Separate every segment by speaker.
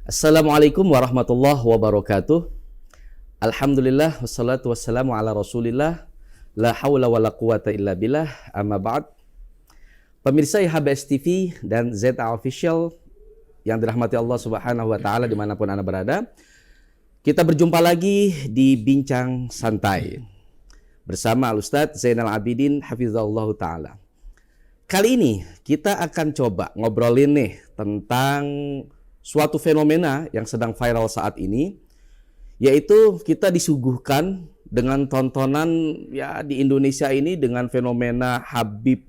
Speaker 1: Assalamualaikum warahmatullahi wabarakatuh. Alhamdulillah wassalatu wassalamu ala Rasulillah. La haula wala quwata illa billah. Amma ba'd. Pemirsa IHBS TV dan ZA Official yang dirahmati Allah Subhanahu wa taala dimanapun Anda berada. Kita berjumpa lagi di Bincang Santai bersama Al-Ustadz Zainal Abidin Hafizahullah taala. Kali ini kita akan coba ngobrolin nih tentang suatu fenomena yang sedang viral saat ini, yaitu kita disuguhkan dengan tontonan ya di Indonesia ini dengan fenomena Habib,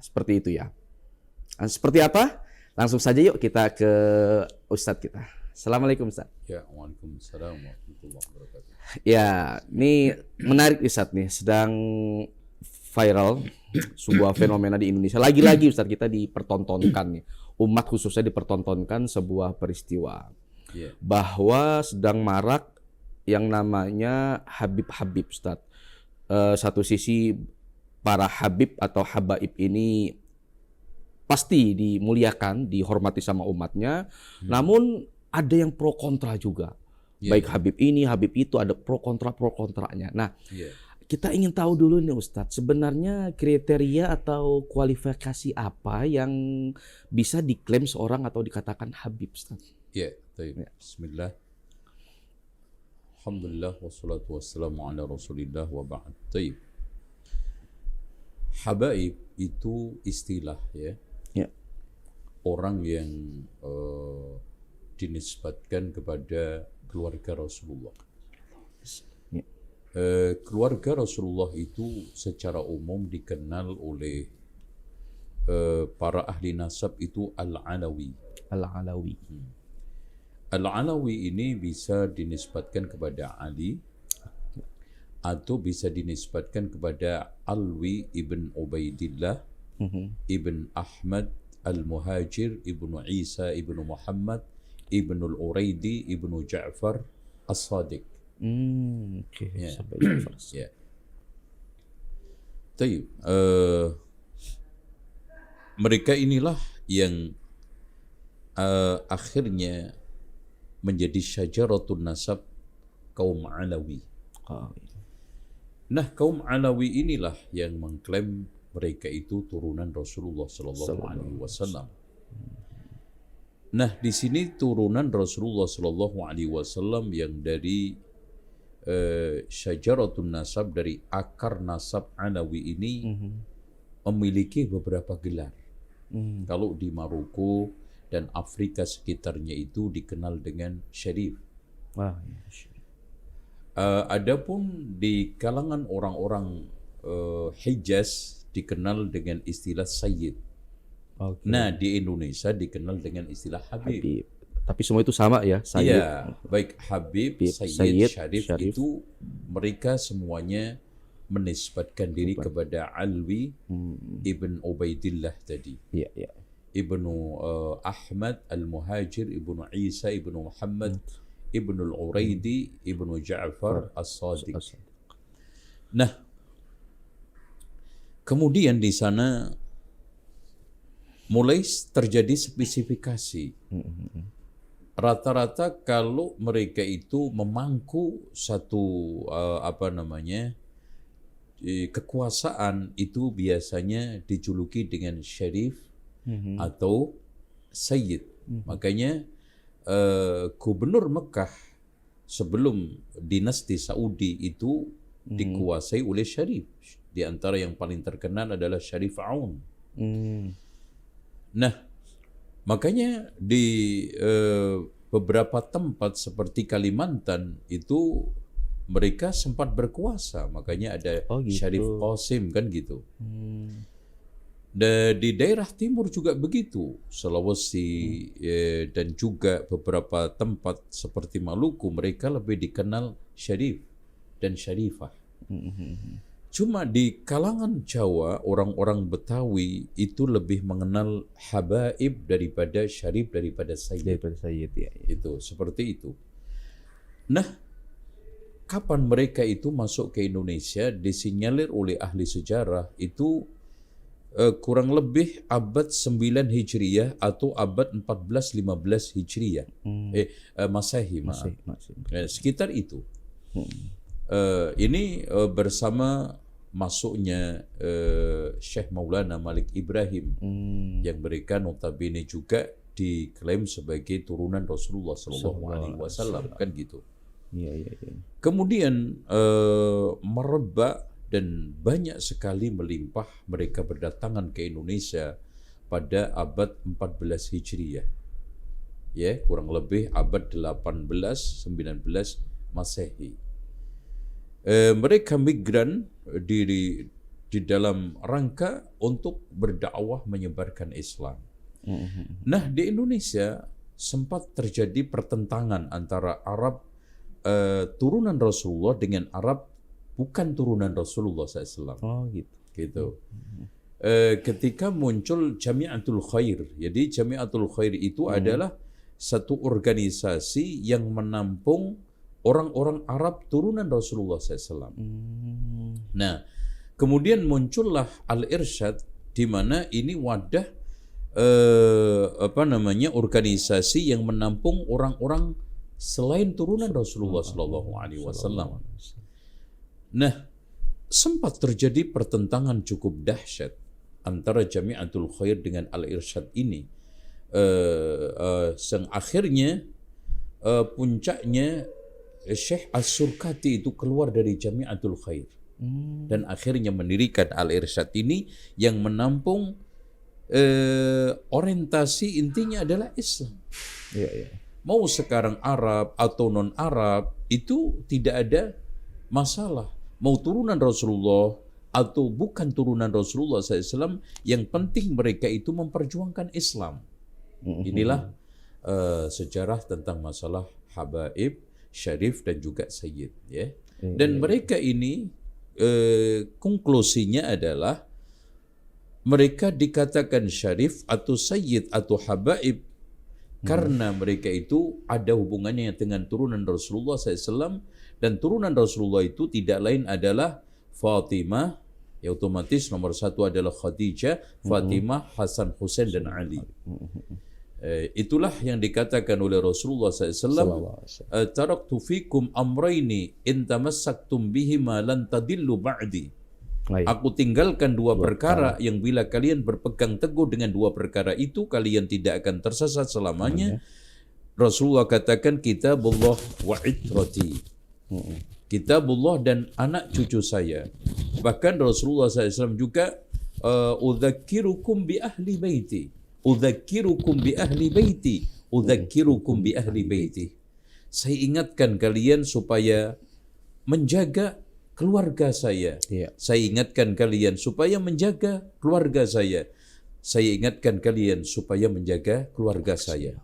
Speaker 1: seperti itu ya. Nah, seperti apa? Langsung saja yuk kita ke Ustadz kita. Assalamualaikum Ustadz.
Speaker 2: Ya, waalaikumsalam warahmatullahi wabarakatuh.
Speaker 1: Ya, ini menarik Ustadz nih, sedang viral sebuah fenomena di Indonesia. Lagi-lagi Ustadz kita dipertontonkan nih. Umat khususnya dipertontonkan sebuah peristiwa bahwa sedang marak yang namanya Habib-Habib Ustadz. Satu sisi para Habib atau Habaib ini pasti dimuliakan, dihormati sama umatnya, namun ada yang pro kontra juga. Baik Habib ini, Habib itu, ada pro kontranya. Nah, kita ingin tahu dulu nih Ustadz, sebenarnya kriteria atau kualifikasi apa yang bisa diklaim seorang atau dikatakan Habib Ustadz?
Speaker 2: Ya, baik. Bismillah. Alhamdulillah wassalatu wassalamu ala Rasulillah wa ba'd. Baik. Habaib itu istilah ya. Orang yang dinisbatkan kepada keluarga Rasulullah. Keluarga Rasulullah itu secara umum dikenal oleh para ahli nasab itu Al-Alawi.
Speaker 1: Al-Alawi.
Speaker 2: Al-Alawi ini bisa dinisbatkan kepada Ali atau bisa dinisbatkan kepada Alwi ibn Ubaidillah ibn Ahmad Al-Muhajir ibn Isa ibn Muhammad ibn Al-Uraidi ibn Ja'far As-Sadiq.
Speaker 1: Oke.
Speaker 2: Ya. Taib. Mereka inilah yang akhirnya menjadi syajaratun nasab kaum Alawi. Nah, kaum Alawi inilah yang mengklaim mereka itu turunan Rasulullah sallallahu alaihi wasallam. Nah, di sini turunan Rasulullah sallallahu alaihi wasallam yang dari syajaratun nasab, dari akar nasab Alawi ini memiliki beberapa gelar. Kalau di Maroko dan Afrika sekitarnya itu dikenal dengan Syarif. Adapun di kalangan orang-orang Hijaz dikenal dengan istilah Sayyid. Nah, di Indonesia dikenal dengan istilah Habib.
Speaker 1: Tapi semua itu sama ya, Sayyid.
Speaker 2: Iya, baik Habib, Sayyid, Syarif itu mereka semuanya menisbatkan diri kepada Alwi ibn Ubaidillah tadi. Ibnu Ahmad Al-Muhajir, ibnu Isa, ibnu Muhammad, ibnu Al-Uraidi, ibnu Ja'far As-Sadiq. Nah, kemudian di sana mulai terjadi spesifikasi. Rata-rata kalau mereka itu memangku satu kekuasaan, itu biasanya dijuluki dengan Syarif atau Sayyid. Makanya gubernur Mekah sebelum dinasti Saudi itu dikuasai oleh Syarif. Di antara yang paling terkenal adalah Syarif Aun. Nah, makanya di beberapa tempat seperti Kalimantan itu mereka sempat berkuasa. Makanya ada Syarif Qasim kan gitu. Dan di daerah timur juga begitu, Sulawesi dan juga beberapa tempat seperti Maluku, mereka lebih dikenal Syarif dan Syarifah. Cuma di kalangan Jawa, orang-orang Betawi itu lebih mengenal Habaib daripada Syarif, daripada Sayyid. Itu seperti itu. Nah, kapan mereka itu masuk ke Indonesia, disinyalir oleh ahli sejarah itu kurang lebih abad 9 Hijriyah atau abad 14-15 Hijriyah. Masehi, maaf. Sekitar itu. Ini bersama masuknya Syekh Maulana Malik Ibrahim yang mereka notabene juga diklaim sebagai turunan Rasulullah SAW, kan gitu. Kemudian merebak dan banyak sekali melimpah, mereka berdatangan ke Indonesia pada abad 14 Hijriyah. Ya, kurang lebih abad 18-19 Masehi. Mereka migran di dalam rangka untuk berdakwah menyebarkan Islam. Nah, di Indonesia sempat terjadi pertentangan antara Arab turunan Rasulullah dengan Arab bukan turunan Rasulullah SAW.
Speaker 1: Oh gitu.
Speaker 2: Ketika muncul Jami'atul Khair. Jadi Jami'atul Khair itu adalah satu organisasi yang menampung orang-orang Arab turunan Rasulullah SAW. Nah, kemudian muncullah Al-Irsyad, di mana ini wadah organisasi yang menampung orang-orang selain turunan Rasulullah SAW. Nah, sempat terjadi pertentangan cukup dahsyat antara Jami'atul Khair dengan Al-Irsyad ini. Akhirnya puncaknya Syekh As-Surkati itu keluar dari Jami'atul Khair dan akhirnya mendirikan Al-Irsyad ini yang menampung orientasi intinya adalah Islam. Mau sekarang Arab atau non-Arab itu tidak ada masalah. Mau turunan Rasulullah atau bukan turunan Rasulullah SAW, yang penting mereka itu memperjuangkan Islam. Inilah sejarah tentang masalah habaib, syarif dan juga sayyid. Ya. Dan mereka ini konklusinya adalah mereka dikatakan syarif atau sayyid atau habaib karena mereka itu ada hubungannya dengan turunan Rasulullah SAW, dan turunan Rasulullah itu tidak lain adalah Fatimah, ya otomatis nomor satu adalah Khadijah, Fatimah, Hasan, Husain dan Ali. Itulah yang dikatakan oleh Rasulullah SAW, taraktu fikum amraini in tamassaktum bihima lan tadillu ba'di. Aku tinggalkan dua perkara yang bila kalian berpegang teguh dengan dua perkara itu, kalian tidak akan tersesat selamanya. Rasulullah katakan kitabullah wa itrati. Kitabullah dan anak cucu saya. Bahkan Rasulullah SAW juga udzakirukum bi ahli baiti. Udzakirukum bi ahli baiti. Udzakirukum bi ahli baiti. Saya ingatkan kalian supaya menjaga keluarga saya. Saya ingatkan kalian supaya menjaga keluarga saya. Saya ingatkan kalian supaya menjaga keluarga saya.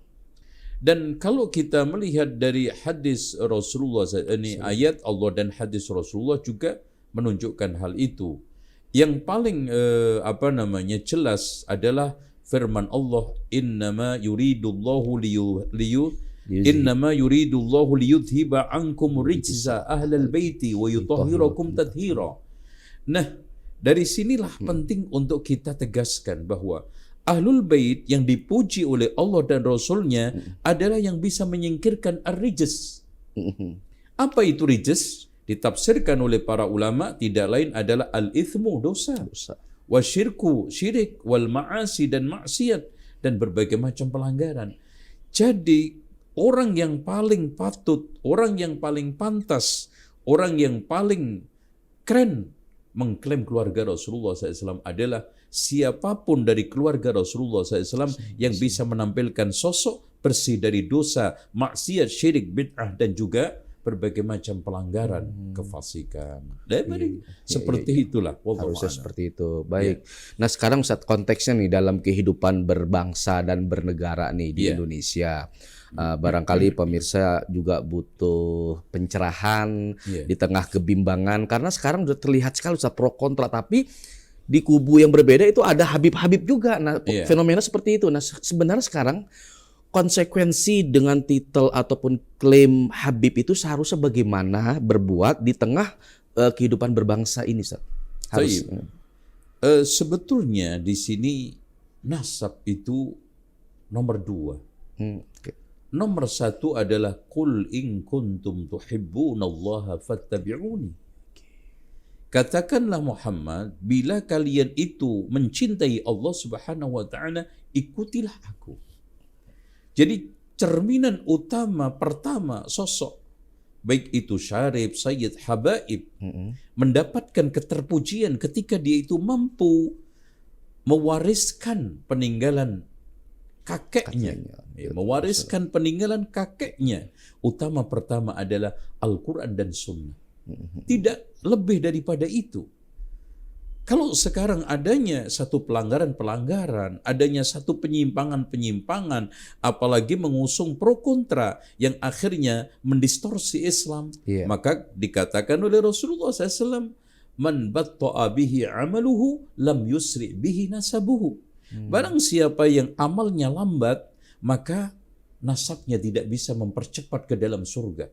Speaker 2: Dan kalau kita melihat dari hadis Rasulullah, ini ayat Allah dan hadis Rasulullah juga menunjukkan hal itu. Yang paling jelas adalah firman Allah, innama yuridullahu liyudhiba ankum rijza ahlal baiti wa yutahhirakum tathira. Nah, dari sinilah penting untuk kita tegaskan bahwa Ahlul Bait yang dipuji oleh Allah dan Rasulnya adalah yang bisa menyingkirkan ar-rijs. Apa itu rijs? Ditafsirkan oleh para ulama tidak lain adalah al-ithmu, dosa. Wasyirku, syirik, wal ma'asi dan maksiat, dan berbagai macam pelanggaran. Jadi orang yang paling patut, orang yang paling pantas, orang yang paling keren mengklaim keluarga Rasulullah SAW adalah siapapun dari keluarga Rasulullah SAW yang bisa menampilkan sosok bersih dari dosa, maksiat, syirik, bid'ah dan juga berbagai macam pelanggaran, kefasikan. Seperti itulah.
Speaker 1: Harusnya seperti itu. Baik. Nah sekarang saat konteksnya nih dalam kehidupan berbangsa dan bernegara nih di Indonesia. Barangkali pemirsa juga butuh pencerahan di tengah kebimbangan, karena sekarang sudah terlihat sekali pro kontra, tapi di kubu yang berbeda itu ada Habib-Habib juga. Nah, fenomena seperti itu. Nah, sebenarnya sekarang konsekuensi dengan titel ataupun klaim Habib itu seharusnya bagaimana berbuat di tengah kehidupan berbangsa ini, Ustaz?
Speaker 2: Sebetulnya di sini nasab itu nomor 2.
Speaker 1: Oke.
Speaker 2: Nomor 1 adalah qul in kuntum tuhibbunallaha fattabi'uni. Katakanlah Muhammad, bila kalian itu mencintai Allah Subhanahu wa taala, ikutilah aku. Jadi cerminan utama pertama sosok baik itu syarif, sayyid, habaib mendapatkan keterpujian ketika dia itu mampu mewariskan peninggalan kakeknya. Mewariskan peninggalan kakeknya. Utama pertama adalah Al-Quran dan Sunnah. Tidak lebih daripada itu. Kalau sekarang adanya satu pelanggaran-pelanggaran, adanya satu penyimpangan-penyimpangan, apalagi mengusung pro kontra yang akhirnya mendistorsi Islam, maka dikatakan oleh Rasulullah SAW, man batta'a bihi amaluhu lam yusri bihi nasabuhu. Barang siapa yang amalnya lambat, maka nasabnya tidak bisa mempercepat ke dalam surga.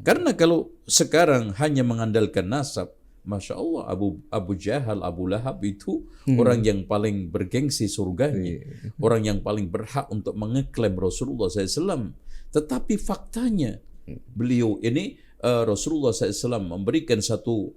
Speaker 2: Karena kalau sekarang hanya mengandalkan nasab, Masya Allah, Abu Jahal, Abu Lahab itu orang yang paling bergengsi surganya, orang yang paling berhak untuk mengeklaim Rasulullah SAW. Tetapi faktanya beliau ini Rasulullah SAW memberikan satu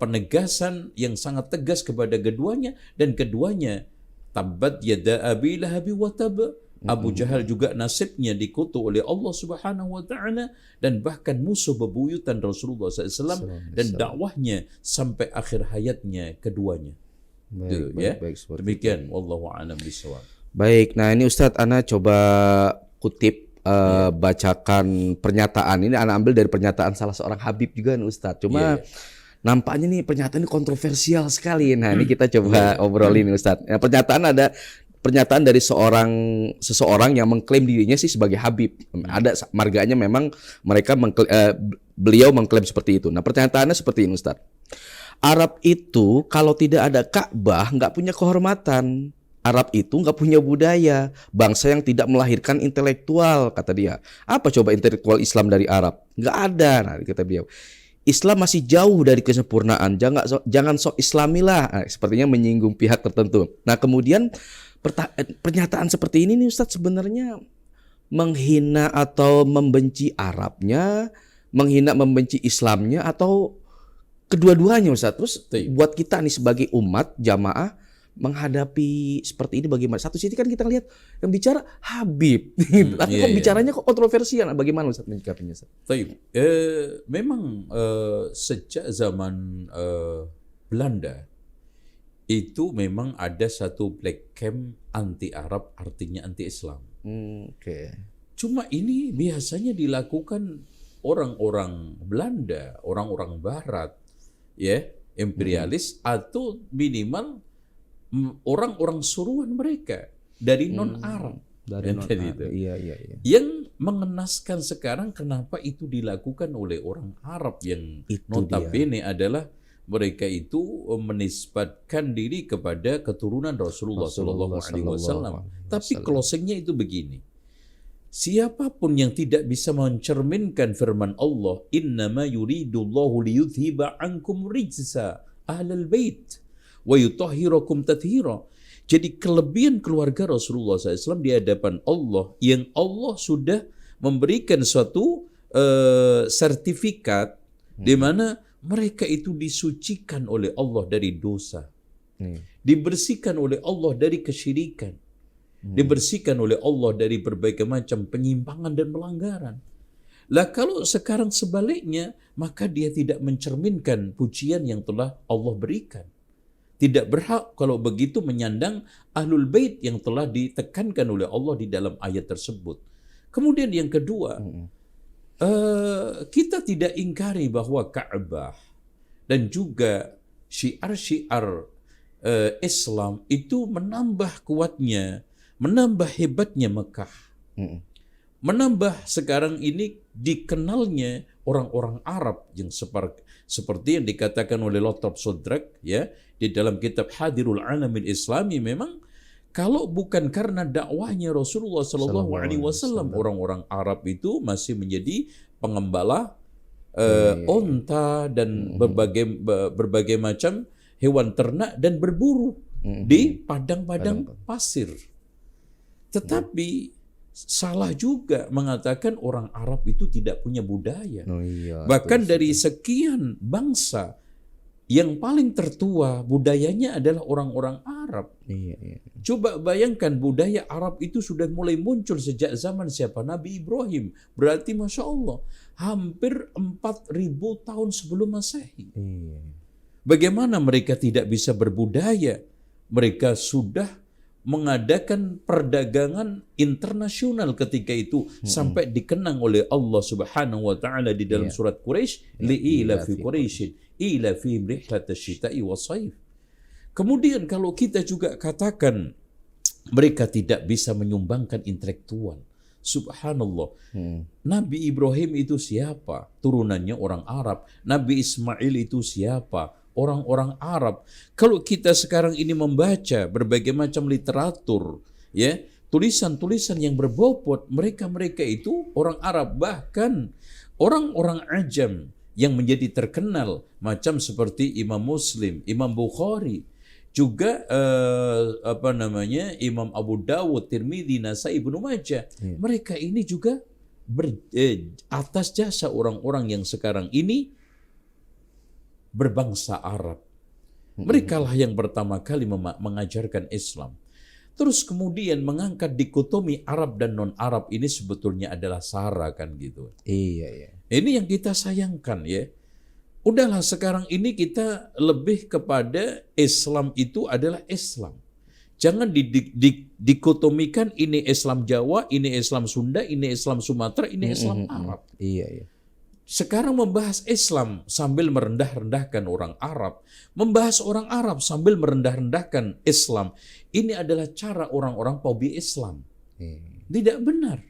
Speaker 2: penegasan yang sangat tegas kepada keduanya, dan keduanya tabbat yada abi lahabi wa tab. Abu Jahal juga nasibnya dikutuk oleh Allah Subhanahu wa taala, dan bahkan musuh bebuyutan Rasulullah SAW, dan dakwahnya sampai akhir hayatnya keduanya. Baik, demikian wallahu a'lam bishawab.
Speaker 1: Baik, nah ini Ustadz Ana coba kutip bacakan pernyataan ini, Ana ambil dari pernyataan salah seorang Habib juga nih Ustadz. Cuma nampaknya nih pernyataan ini kontroversial sekali. Nah, ini kita coba obrolin Ustadz. Nah, pernyataan dari seseorang yang mengklaim dirinya sih sebagai Habib. Ada marganya, memang mereka beliau mengklaim seperti itu. Nah, pernyataannya seperti ini Ustadz. Arab itu kalau tidak ada Ka'bah nggak punya kehormatan. Arab itu nggak punya budaya. Bangsa yang tidak melahirkan intelektual, kata dia. Apa coba intelektual Islam dari Arab? Nggak ada. Nah, kata beliau. Islam masih jauh dari kesempurnaan. Jangan sok Islamilah. Nah, sepertinya menyinggung pihak tertentu. Nah, kemudian pernyataan seperti ini nih Ustadz sebenarnya menghina atau membenci Arabnya, menghina membenci Islamnya, atau kedua-duanya Ustadz. Terus buat kita nih sebagai umat jamaah menghadapi seperti ini bagaimana? Satu sisi kan kita lihat yang bicara Habib, tapi kok bicaranya kok kontroversial. Bagaimana Ustadz menyikapinya?
Speaker 2: Memang sejak zaman Belanda itu memang ada satu black camp anti Arab, artinya anti Islam. Cuma ini biasanya dilakukan orang-orang Belanda, orang-orang Barat, imperialis, atau minimal orang-orang suruhan mereka dari non-Arab. Yang mengenaskan sekarang kenapa itu dilakukan oleh orang Arab yang notabene adalah mereka itu menisbatkan diri kepada keturunan Rasulullah SAW. Tapi closingnya itu begini. Siapapun yang tidak bisa mencerminkan firman Allah, innama yuridullahu liyudhiba ankum rijsa ahlal bait wa yutahhirakum tathira. Jadi kelebihan keluarga Rasulullah SAW di hadapan Allah, yang Allah sudah memberikan suatu sertifikat di mana mereka itu disucikan oleh Allah dari dosa, dibersihkan oleh Allah dari kesyirikan, dibersihkan oleh Allah dari berbagai macam penyimpangan dan pelanggaran. Lah kalau sekarang sebaliknya, maka dia tidak mencerminkan pujian yang telah Allah berikan. Tidak berhak kalau begitu menyandang Ahlul Bait yang telah ditekankan oleh Allah di dalam ayat tersebut. Kemudian yang kedua, kita tidak ingkari bahwa Ka'bah dan juga syiar-syiar Islam itu menambah kuatnya, menambah hebatnya Mekah. Menambah sekarang ini dikenalnya orang-orang Arab yang seperti yang dikatakan oleh Lothrop Sodrak di dalam kitab Hadirul Alamin Islami. Memang kalau bukan karena dakwahnya Rasulullah SAW, orang-orang Arab itu masih menjadi pengembala onta dan berbagai macam hewan ternak dan berburu di padang-padang pasir. Tetapi salah juga mengatakan orang Arab itu tidak punya budaya.
Speaker 1: Oh iya.
Speaker 2: Bahkan dari sekian bangsa, yang paling tertua budayanya adalah orang-orang Arab.
Speaker 1: Iya.
Speaker 2: Coba bayangkan budaya Arab itu sudah mulai muncul sejak zaman siapa? Nabi Ibrahim. Berarti Masya Allah, hampir 4.000 tahun sebelum Masehi.
Speaker 1: Iya.
Speaker 2: Bagaimana mereka tidak bisa berbudaya? Mereka sudah mengadakan perdagangan internasional ketika itu sampai dikenang oleh Allah Subhanahu wa taala di dalam surat Quraisy, li'ila fi Quraisy ila fi rihlatash syita'i was-shaif. Kemudian kalau kita juga katakan mereka tidak bisa menyumbangkan intelektual. Subhanallah. Nabi Ibrahim itu siapa? Turunannya orang Arab. Nabi Ismail itu siapa? Orang-orang Arab. Kalau kita sekarang ini membaca berbagai macam literatur, ya, tulisan-tulisan yang berbobot, mereka itu orang Arab, bahkan orang-orang Ajam yang menjadi terkenal macam seperti Imam Muslim, Imam Bukhari, juga Imam Abu Dawud, Tirmidzi, Nasai, Ibnu Majah. Mereka ini juga atas jasa orang-orang yang sekarang ini berbangsa Arab. Merekalah yang pertama kali mengajarkan Islam. Terus kemudian mengangkat dikotomi Arab dan non-Arab ini sebetulnya adalah sara kan gitu.
Speaker 1: Iya.
Speaker 2: Ini yang kita sayangkan ya. Udahlah sekarang ini kita lebih kepada Islam itu adalah Islam. Jangan dikotomikan ini Islam Jawa, ini Islam Sunda, ini Islam Sumatera, ini Islam Arab.
Speaker 1: Iya.
Speaker 2: Sekarang membahas Islam sambil merendah-rendahkan orang Arab, membahas orang Arab sambil merendah-rendahkan Islam. Ini adalah cara orang-orang pobi Islam. Tidak benar.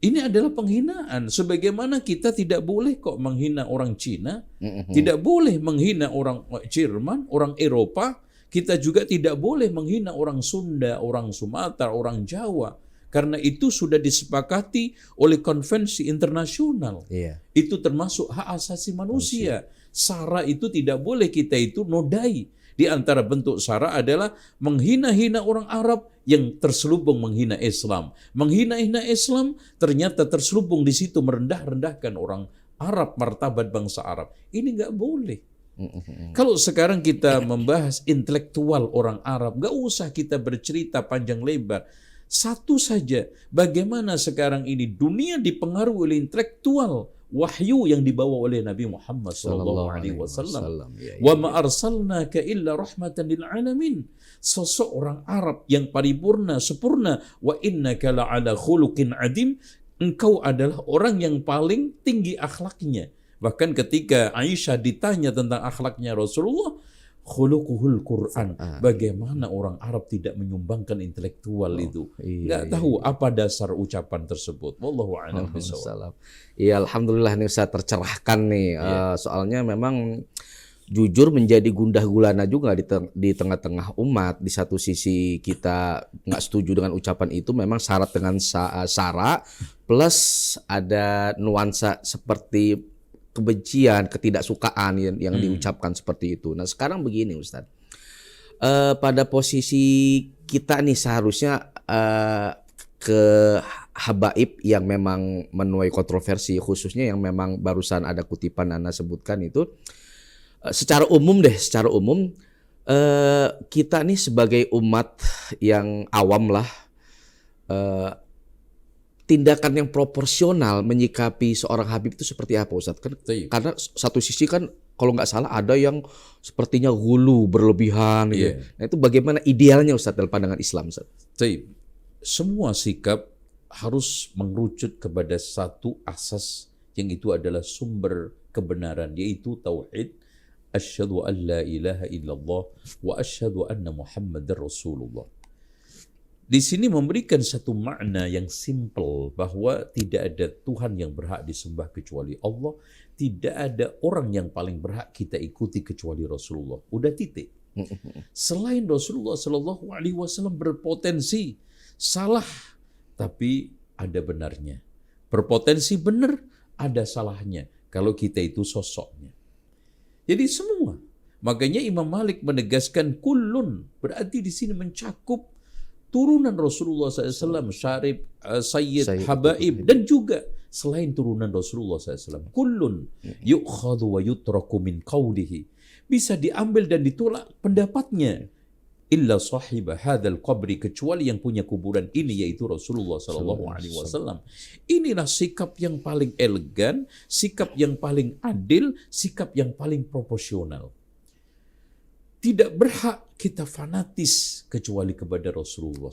Speaker 2: Ini adalah penghinaan. Sebagaimana kita tidak boleh kok menghina orang Cina, tidak boleh menghina orang Jerman, orang Eropa, kita juga tidak boleh menghina orang Sunda, orang Sumatera, orang Jawa. Karena itu sudah disepakati oleh konvensi internasional. Iya. Itu termasuk hak asasi manusia. Sara itu tidak boleh kita itu nodai. Di antara bentuk sara adalah menghina-hina orang Arab yang terselubung menghina Islam. Menghina-hina Islam ternyata terselubung di situ merendah-rendahkan orang Arab, martabat bangsa Arab. Ini nggak boleh. Kalau sekarang kita membahas intelektual orang Arab, nggak usah kita bercerita panjang lebar. Satu saja, bagaimana sekarang ini dunia dipengaruhi oleh intelektual wahyu yang dibawa oleh Nabi Muhammad SAW. Wa ma arsalnaka illa rahmatan lil alamin. Sosok orang Arab yang paripurna, sempurna. Wa innaka la'ala khuluqin adim. Engkau adalah orang yang paling tinggi akhlaknya. Bahkan ketika Aisyah ditanya tentang akhlaknya Rasulullah, khuluquhul Quran. Bagaimana orang Arab tidak menyumbangkan intelektual itu? Nggak tahu apa dasar ucapan tersebut. Wallahu a'lam bishawab.
Speaker 1: Iya, alhamdulillah nih saya tercerahkan nih. Soalnya memang jujur menjadi gundah gulana juga di tengah-tengah umat. Di satu sisi kita nggak setuju dengan ucapan itu, memang syarat dengan sara plus ada nuansa seperti kebencian, ketidaksukaan yang diucapkan seperti itu. Nah sekarang begini Ustadz, pada posisi kita nih seharusnya ke habaib yang memang menuai kontroversi, khususnya yang memang barusan ada kutipan Anda sebutkan itu, secara umum kita nih sebagai umat yang awam lah, tindakan yang proporsional menyikapi seorang Habib itu seperti apa Ustadz? Karena satu sisi kan kalau nggak salah ada yang sepertinya ghulu, berlebihan. Gitu. Nah itu bagaimana idealnya Ustadz dalam pandangan Islam Ustadz?
Speaker 2: Semua sikap harus mengerucut kepada satu asas yang itu adalah sumber kebenaran, yaitu tauhid. Asyhadu an la ilaha illallah wa asyhadu anna Muhammadar Rasulullah. Di sini memberikan satu makna yang simple bahwa tidak ada Tuhan yang berhak disembah kecuali Allah, tidak ada orang yang paling berhak kita ikuti kecuali Rasulullah. Udah titik. Selain Rasulullah Shallallahu Alaihi Wasallam berpotensi salah, tapi ada benarnya. Berpotensi benar, ada salahnya. Kalau kita itu sosoknya. Jadi semua Makanya Imam Malik menegaskan kullun, berarti di sini mencakup turunan Rasulullah SAW, Syarif, Sayyid, Habaib, dan juga selain turunan Rasulullah SAW. Kullun yu'khadhu wa yutraku min qawlihi. Bisa diambil dan ditolak pendapatnya. Illa sahibah hadzal qabri, kecuali yang punya kuburan ini, yaitu Rasulullah SAW. Inilah sikap yang paling elegan, sikap yang paling adil, sikap yang paling proporsional. Tidak berhak kita fanatis kecuali kepada Rasulullah.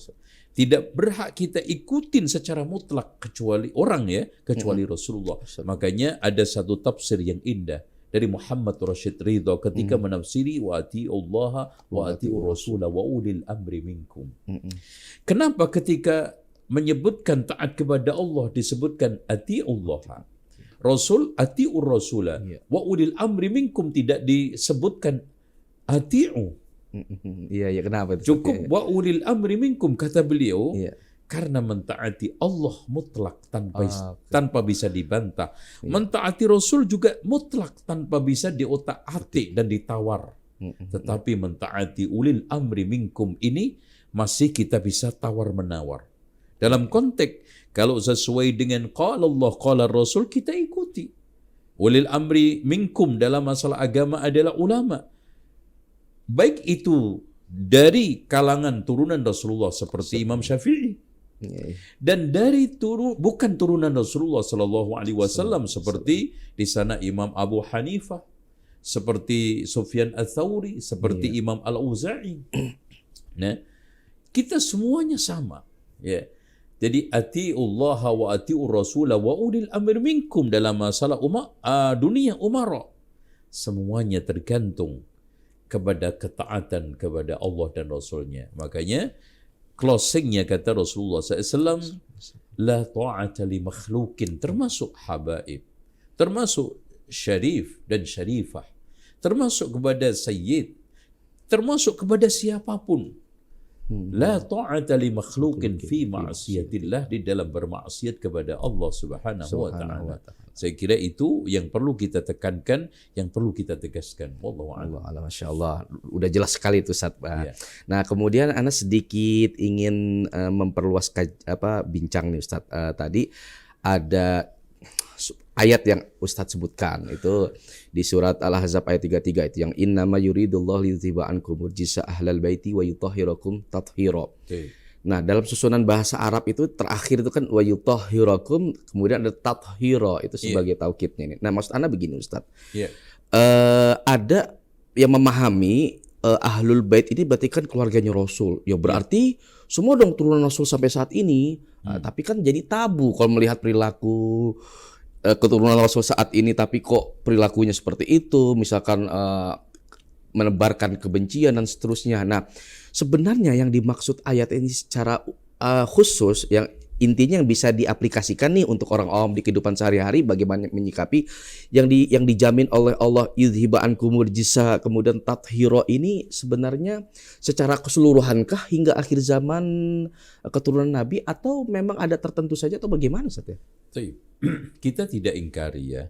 Speaker 2: Tidak berhak kita ikutin secara mutlak kecuali orang ya, kecuali Rasulullah. Makanya ada satu tafsir yang indah dari Muhammad Rashid Ridha ketika menafsiri wa atiullaha wa atiur rasula wa ulil amri minkum. Kenapa ketika menyebutkan taat kepada Allah disebutkan atiullaha, Rasul atiur rasula, wa ulil amri minkum tidak disebutkan ati'u.
Speaker 1: Iya, kenapa itu?
Speaker 2: Cukup wa ulil amri minkum, kata beliau, karena mentaati Allah mutlak tanpa bisa dibantah. Mentaati Rasul juga mutlak tanpa bisa diotak-atik dan ditawar. Tetapi mentaati ulil amri minkum ini masih kita bisa tawar-menawar. Dalam konteks kalau sesuai dengan qala Allah, qala Rasul, kita ikuti. Ulil amri minkum dalam masalah agama adalah ulama. Baik itu dari kalangan turunan Rasulullah seperti Imam Syafi'i, dan dari bukan turunan Rasulullah Sallallahu Alaihi Wasallam seperti di sana Imam Abu Hanifah, seperti Sufyan Ats-Tsauri, seperti Imam Al-Auza'i. Nah, kita semuanya sama. Ya. Jadi atiullah wa atiur rasul wa ulil amr minkum dalam masalah dunia umara. Semuanya tergantung kepada ketaatan kepada Allah dan Rasulnya. Makanya closingnya kata Rasulullah SAW, la ta'ata li makhlukin, termasuk habaib, termasuk syarif dan syarifah, termasuk kepada sayyid, termasuk kepada siapapun. La ta'ata li makhlukin fi ma'asiyatillah, di dalam bermaksiat kepada Allah Subhanahu wa ta'ala. Saya kira itu yang perlu kita tekankan, yang perlu kita tegaskan. Wallahu a'lam.
Speaker 1: Masya Allah, udah jelas sekali itu Ustaz. Nah, kemudian Ana sedikit ingin memperluas bincang nih Ustaz. Tadi ada ayat yang Ustadz sebutkan itu di surat Al-Ahzab ayat 33 itu yang innama yuridullahu liyudhiba ankum rijsa ahlal baiti wa yutahhirakum tathhira. Nah, dalam susunan bahasa Arab itu terakhir itu kan wa yutahhirakum, kemudian ada tathhira itu sebagai taukidnya ini. Nah, maksud Anda begini Ustadz. Ada yang memahami ahlul bait ini berarti kan keluarganya Rasul. Ya berarti semua dong turunan Rasul sampai saat ini. Tapi kan jadi tabu kalau melihat perilaku keturunan Rasul saat ini, tapi kok perilakunya seperti itu, misalkan menebarkan kebencian dan seterusnya. Nah, sebenarnya yang dimaksud ayat ini secara khusus, yang intinya yang bisa diaplikasikan nih untuk orang awam di kehidupan sehari-hari, bagaimana menyikapi yang dijamin oleh Allah yudhiba ankumur rijsa kemudian tathhira ini sebenarnya secara keseluruhankah hingga akhir zaman keturunan Nabi, atau memang ada tertentu saja, atau bagaimana Ustaz ya?
Speaker 2: Kita tidak ingkari ya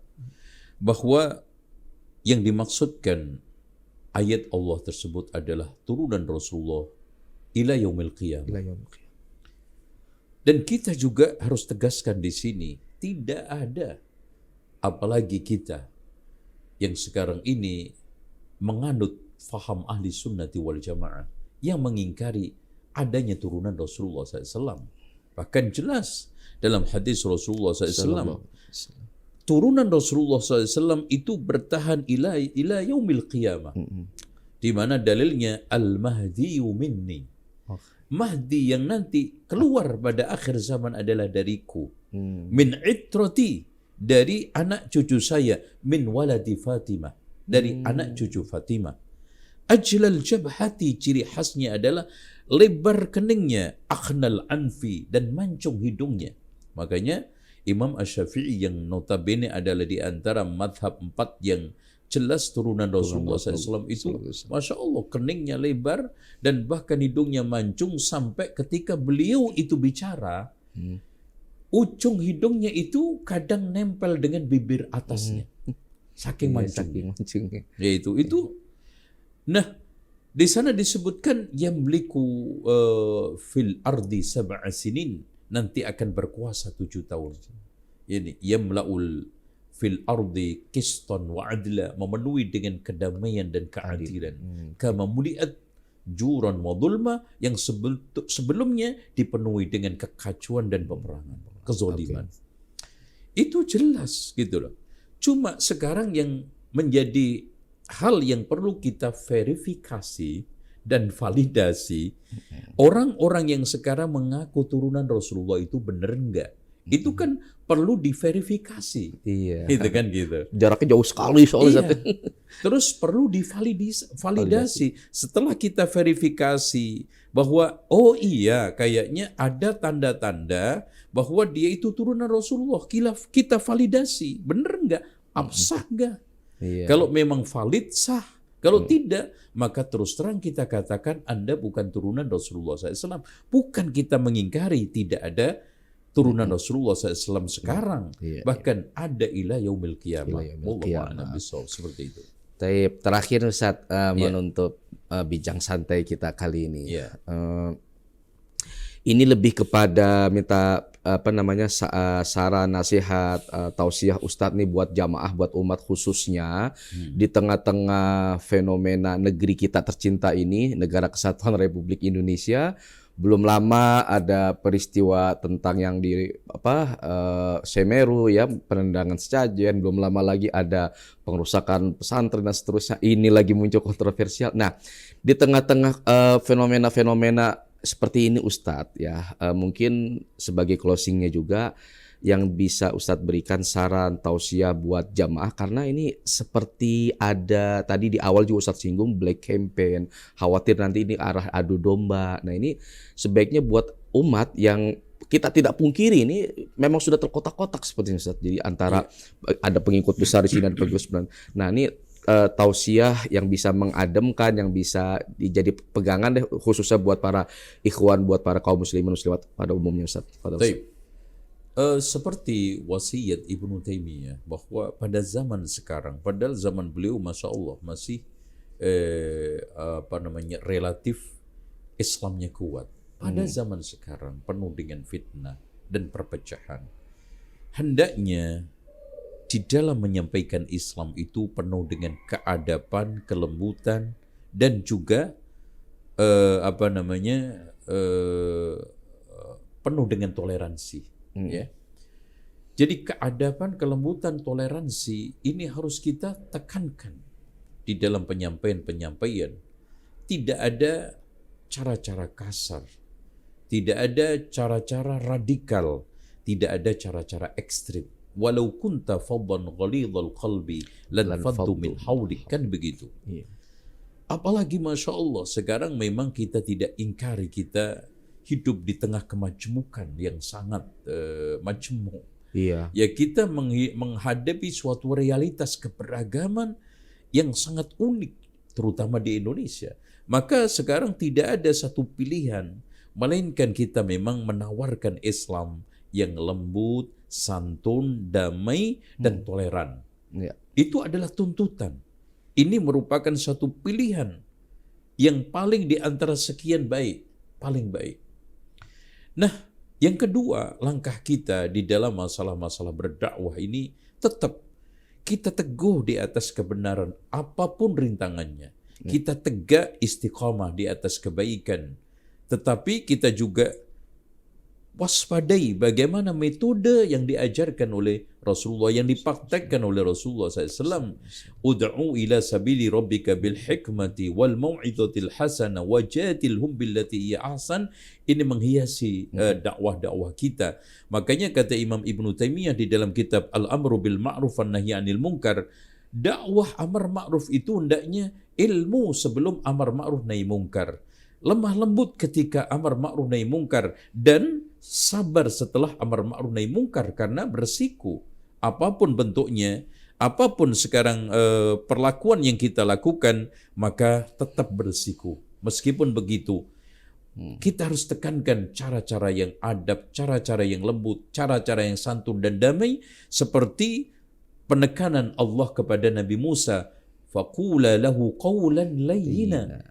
Speaker 2: bahwa yang dimaksudkan ayat Allah tersebut adalah turunan Rasulullah ila yaumil qiyamah. Dan kita juga harus tegaskan di sini, tidak ada apalagi kita yang sekarang ini menganut faham ahli sunnati wal jamaah yang mengingkari adanya turunan Rasulullah SAW. Bahkan jelas dalam hadis Rasulullah SAW, turunan Rasulullah SAW itu bertahan ila yaumil qiyamah. Di mana dalilnya al-mahdiyu minni. Mahdi yang nanti keluar pada akhir zaman adalah dariku. Min itrati, dari anak cucu saya. Min waladi Fatimah, dari anak cucu Fatimah. Ajlal jabhati, ciri khasnya adalah lebar keningnya, akhnal anfi, dan mancung hidungnya. Makanya Imam Asy-Syafi'i yang notabene adalah di antara madhab 4 yang jelas turunan Rasulullah SAW itu, Masya Allah, keningnya lebar dan bahkan hidungnya mancung, sampai ketika beliau itu bicara, ujung hidungnya itu kadang nempel dengan bibir atasnya. Saking mancungnya. Yaitu itu Nah, di sana disebutkan yamliku fil ardi sab'a sinin, nanti akan berkuasa 7 tahun. Ini yamlaul fil ardi qistan wa adla, memenuhi dengan kedamaian dan keadilan. Kama muliat juran wa dhulma, yang sebelumnya dipenuhi dengan kekacauan dan peperangan, kezaliman. Itu jelas gitu loh. Cuma sekarang yang menjadi hal yang perlu kita verifikasi dan validasi, orang-orang yang sekarang mengaku turunan Rasulullah itu benar enggak? Itu kan perlu diverifikasi.
Speaker 1: Iya.
Speaker 2: Gitu kan gitu.
Speaker 1: Jaraknya jauh sekali soalnya.
Speaker 2: Iya. Terus perlu divalidasi. Setelah kita verifikasi bahwa oh iya kayaknya ada tanda-tanda bahwa dia itu turunan Rasulullah, kita validasi. Benar enggak? Absah enggak?
Speaker 1: Iya.
Speaker 2: Kalau memang valid sah, kalau tidak maka terus terang kita katakan Anda bukan turunan Rasulullah SAW. Bukan kita mengingkari tidak ada turunan Rasulullah SAW sekarang, bahkan ada ila yaumil qiyamah. Wallahu a'lam bishawab, seperti itu.
Speaker 1: Terakhir Ustaz, menutup bincang santai kita kali ini. Ini lebih kepada minta saran, nasihat, tausiah Ustadz nih buat jamaah, buat umat khususnya di tengah-tengah fenomena negeri kita tercinta ini, Negara Kesatuan Republik Indonesia. Belum lama ada peristiwa tentang yang di Semeru ya, penendangan sesajen. Belum lama lagi ada pengerusakan pesantren dan seterusnya. Ini lagi muncul kontroversial. Nah, di tengah-tengah fenomena-fenomena seperti ini Ustadz ya, mungkin sebagai closingnya juga yang bisa Ustadz berikan saran tausiah buat jamaah, karena ini seperti ada tadi di awal juga Ustadz singgung black campaign, khawatir nanti ini arah adu domba. Nah ini sebaiknya buat umat yang kita tidak pungkiri ini memang sudah terkotak-kotak seperti ini Ustadz. Jadi antara ada pengikut besar di sini, ada pengikut besar. Nah ini tausiah yang bisa mengademkan, yang bisa dijadi pegangan deh, khususnya buat para ikhwan, buat para kaum muslimin muslimat pada umumnya Ustaz.
Speaker 2: Seperti wasiat Ibnu Taimiyah bahwa pada zaman sekarang, padahal zaman beliau Masya Allah masih relatif Islamnya kuat. Pada zaman sekarang penuh dengan fitnah dan perpecahan. Hendaknya di dalam menyampaikan Islam itu penuh dengan keadaban, kelembutan, dan juga penuh dengan toleransi. Ya. Jadi keadaban, kelembutan, toleransi ini harus kita tekankan di dalam penyampaian. Tidak ada cara-cara kasar, tidak ada cara-cara radikal, tidak ada cara-cara ekstrim. Walau kunta faddan ghalidhal qalbi lan faddu min hawlik, kan begitu. Apalagi Masya Allah sekarang memang kita tidak ingkari, kita hidup di tengah kemajmukan yang sangat majmuk. Ya kita menghadapi suatu realitas keberagaman yang sangat unik, terutama di Indonesia. Maka sekarang tidak ada satu pilihan, melainkan kita memang menawarkan Islam yang lembut, santun, damai, dan toleran. Itu adalah tuntutan. Ini merupakan satu pilihan yang paling di antara sekian baik, paling baik. Nah, yang kedua, langkah kita di dalam masalah-masalah berdakwah ini tetap kita teguh di atas kebenaran apapun rintangannya. Kita tegak istiqamah di atas kebaikan. Tetapi kita juga waspadai bagaimana metode yang diajarkan oleh Rasulullah, yang dipraktekkan oleh Rasulullah SAW. Ud'u ila sabili rabbika bil hikmati wal mau'izatil hasanah wajadilhum billati hiya ahsan. Ini menghiasi dakwah-dakwah kita. Makanya kata Imam Ibnu Taimiyah di dalam kitab Al-Amru bil Ma'ruf wan Nahyi 'anil Munkar, dakwah amar ma'ruf itu hendaknya ilmu sebelum amar ma'ruf nahi munkar. Lemah lembut ketika amar ma'ruf nahi munkar, dan sabar setelah amar ma'ruf nahi munkar, karena bersiko apapun bentuknya, apapun sekarang perlakuan yang kita lakukan, maka tetap bersiko. Meskipun begitu, kita harus tekankan cara-cara yang adab, cara-cara yang lembut, cara-cara yang santun dan damai, seperti penekanan Allah kepada Nabi Musa, faqula lahu qawlan layyina.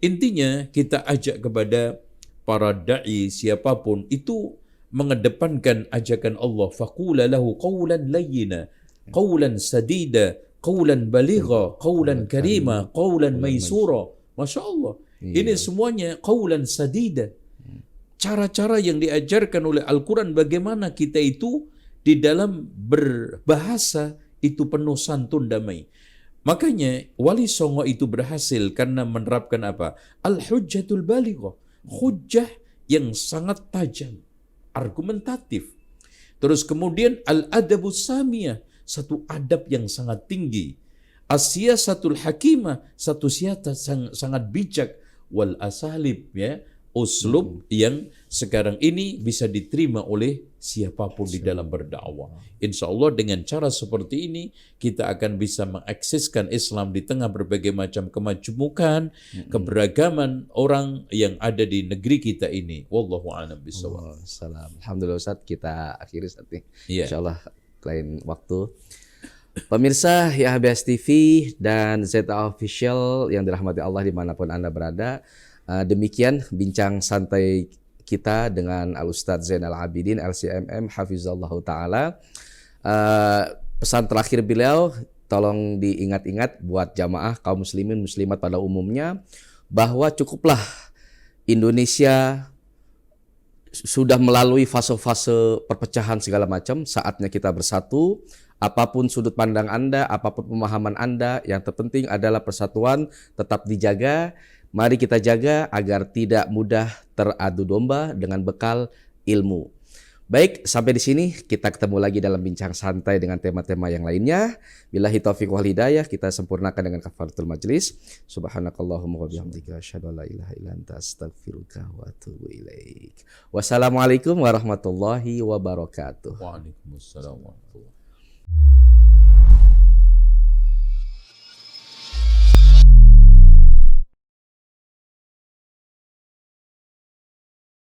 Speaker 2: Intinya kita ajak kepada para dai siapapun itu mengedepankan ajakan Allah, faqula lahu qawlan layyina, qawlan sadida, qawlan baligha, qawlan karima, qawlan maisura. Masya Allah. Ini semuanya qawlan sadida. Cara-cara yang diajarkan oleh Al-Quran bagaimana kita itu di dalam berbahasa itu penuh santun damai. Makanya Wali Songo itu berhasil karena menerapkan apa? Al-hujjatul balighah. Hujjah yang sangat tajam, argumentatif. Terus kemudian al-adabus samiyah, satu adab yang sangat tinggi. As-siyasatul hakimah, satu siasat sangat bijak. Wal asalib, ya, uslub yang sekarang ini bisa diterima oleh siapapun di dalam berdakwah. Insya Allah dengan cara seperti ini kita akan bisa mengakseskan Islam di tengah berbagai macam kemajmukan, keberagaman orang yang ada di negeri kita ini. Wallahu a'lam bishawab.
Speaker 1: Alhamdulillah Ustaz, kita akhiri saat ini.
Speaker 2: Iya.
Speaker 1: Insya Allah lain waktu. Pemirsa YHBS TV dan ZA Official yang dirahmati Allah dimanapun Anda berada, demikian bincang santai kita dengan Al-Ustadz Zainal Abidin LCMM Hafizallahu Ta'ala. Pesan terakhir beliau, tolong diingat-ingat buat jamaah kaum muslimin muslimat pada umumnya, bahwa cukuplah Indonesia sudah melalui fase-fase perpecahan segala macam, saatnya kita bersatu. Apapun sudut pandang Anda, apapun pemahaman Anda, yang terpenting adalah persatuan tetap dijaga. Mari kita jaga agar tidak mudah teradu domba dengan bekal ilmu. Baik, sampai di sini kita ketemu lagi dalam bincang santai dengan tema-tema yang lainnya. Billahi taufiq wal hidayah, kita sempurnakan dengan kafaratul majlis. Subhanakallahumma wa bihamdika asyhadu an la ilaha illa anta astaghfiruka wa atubu ilaik. Wassalamualaikum warahmatullahi wabarakatuh.
Speaker 2: Waalaikumsalam warahmatullahi wabarakatuh.